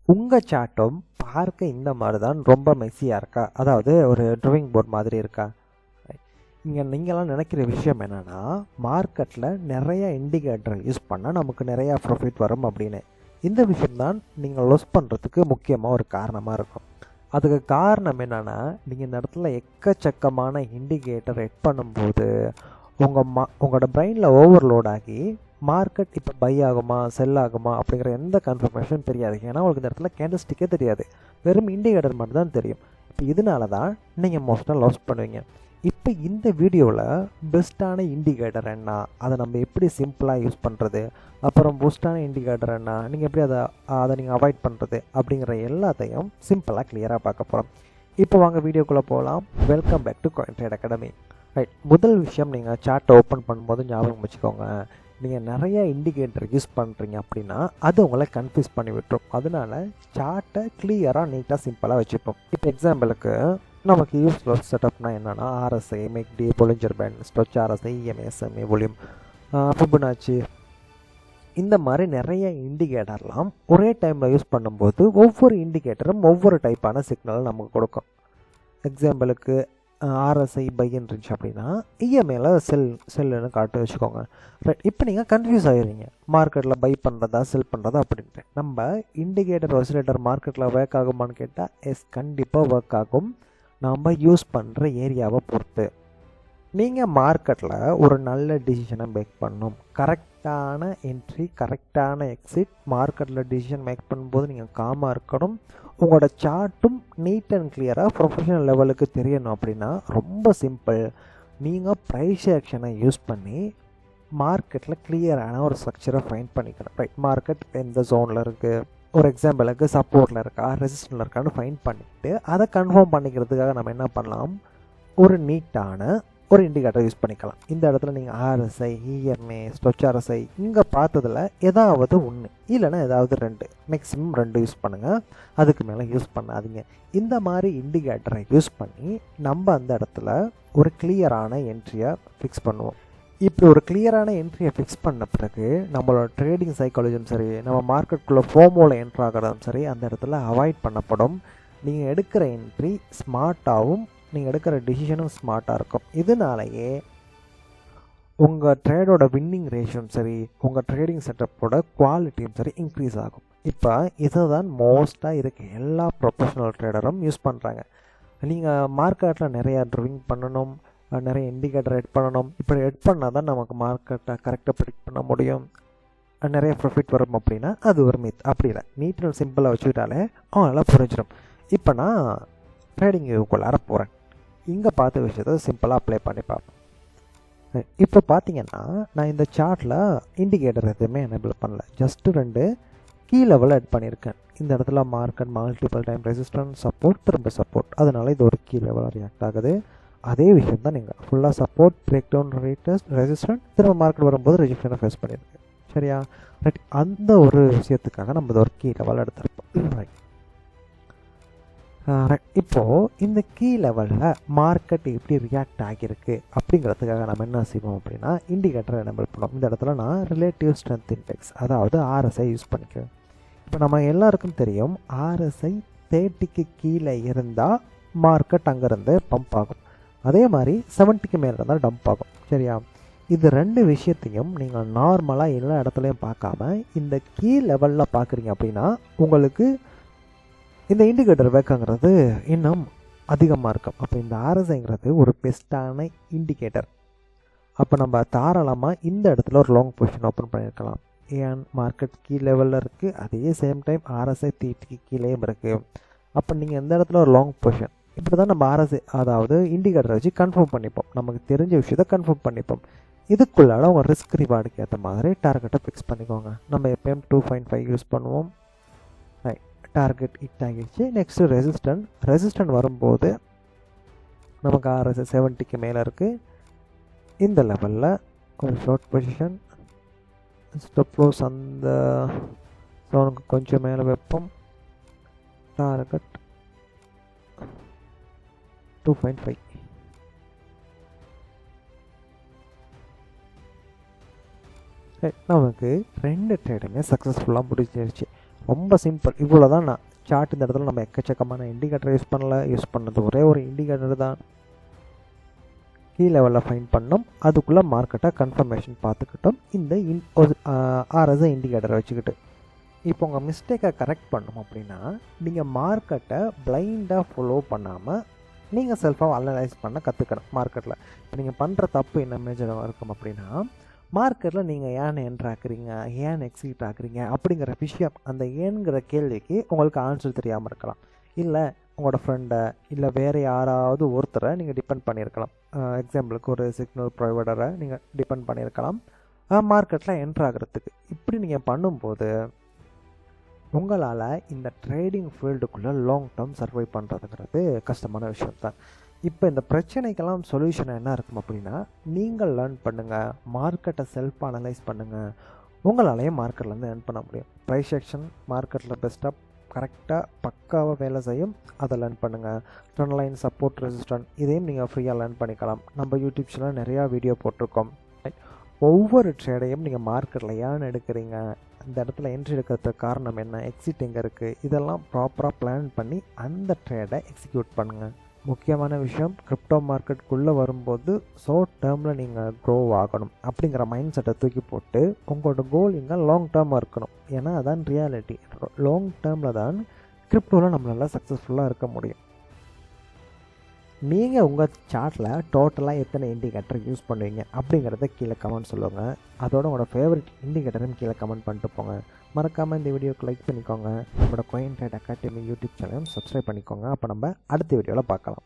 உங்கள் சார்ட்டும் பார்க்க இந்த மாதிரி தான் ரொம்ப மெஸ்ஸியாக இருக்கா? அதாவது ஒரு ட்ராயிங் போர்ட் மாதிரி இருக்கா? இங்கே நீங்களாம் நினைக்கிற விஷயம் என்னென்னா, மார்க்கெட்டில் நிறைய இண்டிகேட்டர் யூஸ் பண்ணால் நமக்கு நிறையா ப்ராஃபிட் வரும் அப்படின்னு. இந்த விஷயம்தான் நீங்கள் லொஸ் பண்ணுறதுக்கு முக்கியமாக ஒரு காரணமாக இருக்கும். அதுக்கு காரணம் என்னென்னா, நீங்கள் இந்த இடத்துல எக்கச்சக்கமான இண்டிகேட்டர் எட் பண்ணும்போது உங்களோட பிரெயினில் ஓவர்லோட் ஆகி மார்க்கெட் இப்போ பை ஆகுமா செல் ஆகுமா அப்படிங்கிற எந்த கன்ஃபர்மேஷன் தெரியாது. ஏன்னா உங்களுக்கு இந்த இடத்துல கேண்டல்ஸ்டிக்கே தெரியாது, வெறும் இண்டிகேட்டர் மட்டும் தான் தெரியும். இப்போ இதனால தான் நீங்கள் மோஸ்ட்டாக லாஸ் பண்ணுவீங்க. இப்போ இந்த வீடியோவில் பெஸ்ட்டான இண்டிகேட்டர் என்ன, அதை நம்ம எப்படி சிம்பிளாக யூஸ் பண்ணுறது, அப்புறம் பெஸ்ட்டான இண்டிகேட்டர் என்ன, நீங்கள் எப்படி அதை நீங்கள் அவாய்ட் பண்ணுறது அப்படிங்கிற எல்லாத்தையும் சிம்பிளாக கிளியராக பார்க்க போகிறோம். இப்போ வாங்க வீடியோக்குள்ளே போகலாம். Welcome back to coin trade academy. Right, முதல் விஷயம், நீங்கள் சார்ட்டை ஓப்பன் பண்ணும்போது ஞாபகம் வச்சுக்கோங்க, நீங்கள் நிறைய இண்டிகேட்டர் யூஸ் பண்ணுறீங்க அப்படின்னா அது உங்களை கன்ஃபியூஸ் பண்ணி விட்டுரும். அதனால சார்ட்டை கிளியராக நீட்டாக சிம்பிளாக வச்சுப்போம். இப்போ எக்ஸாம்பிளுக்கு நமக்கு யூஸ்ஃபுல் செட்டப்னா என்னென்னா, RSI, MACD, Bollinger band, stoch RSI, EMA, SMA, volume, Fibonacci, இந்த மாதிரி நிறைய இண்டிகேட்டர்லாம் ஒரே டைமில் யூஸ் பண்ணும்போது ஒவ்வொரு இண்டிகேட்டரும் ஒவ்வொரு டைப்பான சிக்னல் நமக்கு கொடுக்கும். எக்ஸாம்பிளுக்கு ஆர்எஸ்ஐ பைன்னு இருந்துச்சு அப்படின்னா இஎம்ஏல செல்லுன்னு காட்டு வச்சுக்கோங்க. ரைட், இப்போ நீங்கள் கன்ஃபியூஸ் ஆகிடுறீங்க, மார்க்கெட்டில் பை பண்ணுறதா செல் பண்ணுறதா அப்படின்ட்டு. நம்ம இண்டிகேட்டர் ஆசிலேட்டர் மார்க்கெட்டில் ஒர்க் ஆகுமான்னு கேட்டால் எஸ், கண்டிப்பாக ஒர்க் ஆகும், நம்ம யூஸ் பண்ணுற ஏரியாவை பொறுத்து. நீங்கள் மார்க்கெட்டில் ஒரு நல்ல டிசிஷனை மேக் பண்ணணும். கரெக்டான என்ட்ரி, கரெக்டான எக்ஸிட், மார்க்கெட்டில் டிசிஷன் மேக் பண்ணும்போது நீங்கள் காமாக இருக்கணும். உங்களோட சார்ட்டும் நீட் அண்ட் கிளியராக ப்ரொஃபஷனல் லெவலுக்கு தெரியணும். அப்படின்னா ரொம்ப சிம்பிள், நீங்கள் ப்ரைஸ் ஆக்ஷனை யூஸ் பண்ணி மார்க்கெட்டில் கிளியரான ஒரு ஸ்ட்ரக்சரை ஃபைண்ட் பண்ணிக்கணும். ரைட், மார்க்கெட் எந்த ஜோனில் இருக்குது, ஒரு எக்ஸாம்பிளுக்கு சப்போர்ட்டில் இருக்கா, ரெசிஸ்டன்ட்டில் இருக்கான்னு ஃபைண்ட் பண்ணிவிட்டு அதை கன்ஃபார்ம் பண்ணிக்கிறதுக்காக நம்ம என்ன பண்ணலாம், ஒரு நீட்டான ஒரு இண்டிகேட்டர் யூஸ் பண்ணிக்கலாம். இந்த இடத்துல நீங்கள் ஆர்எஸ்ஐ, இஎம்ஏ, ஸ்டொச் ஆர்எஸ்ஐ இங்கே பார்த்ததில் ஏதாவது ஒன்று இல்லைன்னா ஏதாவது ரெண்டு, மேக்ஸிமம் ரெண்டு யூஸ் பண்ணுங்கள், அதுக்கு மேலே யூஸ் பண்ணாதீங்க. இந்த மாதிரி இண்டிகேட்டரை யூஸ் பண்ணி நம்ம அந்த இடத்துல ஒரு கிளியரான என்ட்ரியை ஃபிக்ஸ் பண்ணுவோம். இப்படி ஒரு கிளியரான என்ட்ரியை ஃபிக்ஸ் பண்ண பிறகு நம்மளோட ட்ரேடிங் சைக்காலஜியும் சரி, நம்ம மார்க்கெட்டுக்குள்ளே ஃபோமோவில் என்ட்ரு ஆகிறதும் சரி அந்த இடத்துல அவாய்ட் பண்ணப்படும். நீங்கள் எடுக்கிற என்ட்ரி ஸ்மார்ட்டாகவும் நீங்கள் எடுக்கிற டிசிஷனும் ஸ்மார்ட்டாக இருக்கும். இதனாலேயே உங்கள் ட்ரேடோட வின்னிங் ரேஷியோவும் சரி, உங்கள் ட்ரேடிங் செட்டப்போட குவாலிட்டியும் சரி இன்க்ரீஸ் ஆகும். இப்போ இதை தான் மோஸ்ட்டாக இருக்க எல்லா ப்ரொஃபஷனல் ட்ரேடரும் யூஸ் பண்ணுறாங்க. நீங்கள் மார்க்கெட்டில் நிறையா ட்ரிவிங் பண்ணணும், நிறைய இண்டிகேட்டர் எட் பண்ணணும். இப்படி எட் பண்ணால் தான் நமக்கு மார்க்கெட்டை கரெக்டாக ப்ரிடிக்ட் பண்ண முடியும், நிறைய ப்ராஃபிட் வரும் அப்படின்னா அது ஒரு மித். அப்படி இல்லை, நீட் அண்ட் சிம்பிளாக வச்சுக்கிட்டாலே அவங்களால புரிஞ்சிடும். இப்போ நான் ட்ரேடிங் இதுக்குள்ளார போகிறேன், இங்கே பார்த்த விஷயத்தை சிம்பிளாக அப்ளை பண்ணி பார்ப்போம். இப்போ பார்த்தீங்கன்னா நான் இந்த சார்ட்டில் இண்டிகேட்டர் எதுவுமே எனேபிள் பண்ணல, ஜஸ்ட்டு ரெண்டு கீ லெவலில் எட் பண்ணியிருக்கேன். இந்த இடத்துல market multiple time resistance, support, திரும்ப சப்போர்ட், அதனால இது ஒரு கீ லெவலாக ரியாக்ட் ஆகுது. அதே விஷயம் தான் நீங்கள் ஃபுல்லாக support, break down, retest, resistant, திரும்ப மார்க்கெட் வரும்போது ரெஜிஸ்டனை ஃபேஸ் பண்ணியிருக்கு. சரியா? ரைட், அந்த ஒரு விஷயத்துக்காக நம்ம இது ஒரு கீ லெவல் எடுத்துருப்போம். ரைட், இப்போது இந்த கீ லெவலில் மார்க்கெட் எப்படி ரியாக்ட் ஆகியிருக்கு அப்படிங்கிறதுக்காக நம்ம என்ன செய்வோம் அப்படின்னா இண்டிகேட்டரை எனேபிள் பண்ணுவோம். இந்த இடத்துல நான் ரிலேட்டிவ் ஸ்ட்ரென்த் இண்டெக்ஸ், அதாவது ஆர்எஸ்ஐ யூஸ் பண்ணிக்குவேன். இப்போ நம்ம எல்லாருக்கும் தெரியும், ஆர்எஸ்ஐ 30க்கு கீழே இருந்தால் மார்க்கெட் அங்கேருந்து பம்ப் ஆகும், அதே மாதிரி 70க்கு மேலே இருந்தால் டம்ப் ஆகும். சரியா? இது ரெண்டு விஷயத்தையும் நீங்கள் நார்மலாக எல்லா இடத்துலையும் பார்க்காம இந்த கீ லெவலில் பார்க்குறீங்க அப்படின்னா உங்களுக்கு இந்த இண்டிகேட்டர் வேக்காங்கிறது இன்னும் அதிகமாக இருக்கும். அப்போ இந்த ஆர்எஸ்ஐங்கிறது ஒரு பெஸ்ட்டான இண்டிகேட்டர். அப்போ நம்ம தாராளமாக இந்த இடத்துல ஒரு லாங் பொசிஷன் ஓப்பன் பண்ணியிருக்கலாம். ஏன், மார்க்கெட் கீ லெவலில் இருக்குது, அதே சேம் டைம் ஆர்எஸ்ஐ 30க்கு கீழேயும் இருக்குது. அப்போ நீங்கள் எந்த இடத்துல ஒரு லாங் பொசிஷன், இப்படி தான் நம்ம ஆர்எஸ்ஐ அதாவது இண்டிகேட்டரை வச்சு கன்ஃபார்ம் பண்ணிப்போம், நமக்கு தெரிஞ்ச விஷயத்தை கன்ஃபார்ம் பண்ணிப்போம். இதுக்குள்ளால உங்கள் ரிஸ்க் ரிவார்டுக்கு ஏற்ற மாதிரி டார்கெட்டை ஃபிக்ஸ் பண்ணிக்கோங்க. நம்ம எப்பயும் 2.5 யூஸ் பண்ணுவோம். டார்கெட் ஹிட் ஆகிடுச்சு. நெக்ஸ்ட்டு ரெசிஸ்டன்ட் வரும்போது நமக்கு ஆர்எஸ்ஐ 70க்கு மேலே இருக்குது. இந்த லெவலில் ஒரு ஷார்ட் பொசிஷன், ஸ்டாப் லாஸ் அந்த ஜோனுக்கு கொஞ்சம் மேலே வைப்போம். டார்கெட் 2.5. நமக்கு ரெண்டு ட்ரேடுமே சக்ஸஸ்ஃபுல்லாக முடிஞ்சிருச்சு. ரொம்ப சிம்பிள். இவ்வளோ தான். நான் சார்ட் இந்த இடத்துல நம்ம எக்கச்சக்கமான இண்டிகேட்டர் யூஸ் பண்ணல. யூஸ் பண்ணது ஒரே ஒரு இண்டிகேட்டர் தான். கீ லெவலில் ஃபைன் பண்ணோம். அதுக்குள்ளே மார்க்கெட்டை கன்ஃபர்மேஷன் பார்த்துக்கிட்டோம் இந்த ஆர்எஸ்ஐ இண்டிகேட்டரை வச்சுக்கிட்டு. இப்போ உங்கள் மிஸ்டேக்கை கரெக்ட் பண்ணணும் அப்படின்னா நீங்கள் மார்க்கெட்டை பிளைண்டாக ஃபாலோ பண்ணாமல் நீங்கள் செல்ஃபாக அனலைஸ் பண்ண கற்றுக்கணும். மார்க்கெட்டில் இப்போ நீங்கள் பண்ணுற தப்பு என்ன மேஜராக இருக்கும் அப்படின்னா, மார்க்கெட்டில் நீங்கள் ஏன் என்ட்ரு ஆக்குறீங்க, ஏன் எக்ஸிட் ஆக்குறீங்க அப்படிங்கிற விஷயம், அந்த ஏன்கிற கேள்விக்கு உங்களுக்கு ஆன்சர் தெரியாமல் இருக்கலாம். இல்லை உங்களோட ஃப்ரெண்டை இல்லை வேறு யாராவது ஒருத்தரை நீங்கள் டிபெண்ட் பண்ணியிருக்கலாம். எக்ஸாம்பிளுக்கு ஒரு சிக்னல் ப்ரொவைடரை நீங்கள் டிபெண்ட் பண்ணியிருக்கலாம் மார்க்கெட்டில் என்ட்ரு ஆகிறதுக்கு. இப்படி நீங்கள் பண்ணும்போது உங்களால் இந்த ட்ரேடிங் ஃபீல்டுக்குள்ளே லாங் டேர்ம் சர்வை பண்ணுறதுங்கிறது கஷ்டமான விஷயம் தான். இப்போ இந்த பிரச்சனைக்கெல்லாம் சொல்யூஷன் என்ன இருக்கும் அப்படின்னா, நீங்கள் லேர்ன் பண்ணுங்கள், மார்க்கெட்டை செல்ஃப் அனலைஸ் பண்ணுங்கள். உங்களாலேயே மார்க்கெட்லேருந்து ஏர்ன் பண்ண முடியும். ப்ரைஸ் ஆக்ஷன் மார்க்கெட்டில் பெஸ்ட்டாக கரெக்டாக பக்காவாக வேலை செய்யும். அதை லேர்ன் பண்ணுங்கள். ட்ரெண்ட் லைன், சப்போர்ட், ரெசிஸ்டன்ட் இதையும் நீங்கள் ஃப்ரீயாக லேர்ன் பண்ணிக்கலாம். நம்ம யூடியூப் சேனல் நிறையா வீடியோ போட்டிருக்கோம். ஒவ்வொரு ட்ரேடையும் நீங்கள் மார்க்கெட்டில் ஏன் எடுக்கிறீங்க, அந்த இடத்துல என்ட்ரி எடுக்கிறதுக்கு காரணம் என்ன, எக்ஸிட் எங்கே இருக்குது, இதெல்லாம் ப்ராப்பராக பிளான் பண்ணி அந்த ட்ரேடை எக்ஸிக்யூட் பண்ணுங்கள். முக்கியமான விஷயம், கிரிப்டோ மார்க்கெட்டுக்குள்ளே வரும்போது ஷார்ட் டேர்மில் நீங்கள் க்ரோ ஆகணும் அப்படிங்கிற மைண்ட் செட்டை தூக்கி போட்டு உங்களோட கோல் இங்கே லாங் டேர்மாக இருக்கணும். ஏன்னா அதான் ரியாலிட்டி. லாங் டேர்மில் தான் கிரிப்டோவில் நம்மளால் சக்ஸஸ்ஃபுல்லாக இருக்க முடியும். நீங்கள் உங்கள் சார்ட்டில் டோட்டலாக எத்தனை இண்டிகேட்டர் யூஸ் பண்ணுவீங்க அப்படிங்கிறத கீழே கமெண்ட் சொல்லுங்கள். அதோட உங்களோட ஃபேவரட் இண்டிகேட்டரும் கீழே கமெண்ட் பண்ணிட்டு போங்க. மறக்காமல் இந்த வீடியோக்கு லைக் பண்ணிக்கோங்க. நம்மளோட கோயின் ட்ரேட் அகாடமி யூடியூப் சேனலையும் சப்ஸ்கிரைப் பண்ணிக்கோங்க. அப்போ நம்ம அடுத்த வீடியோவில் பார்க்கலாம்.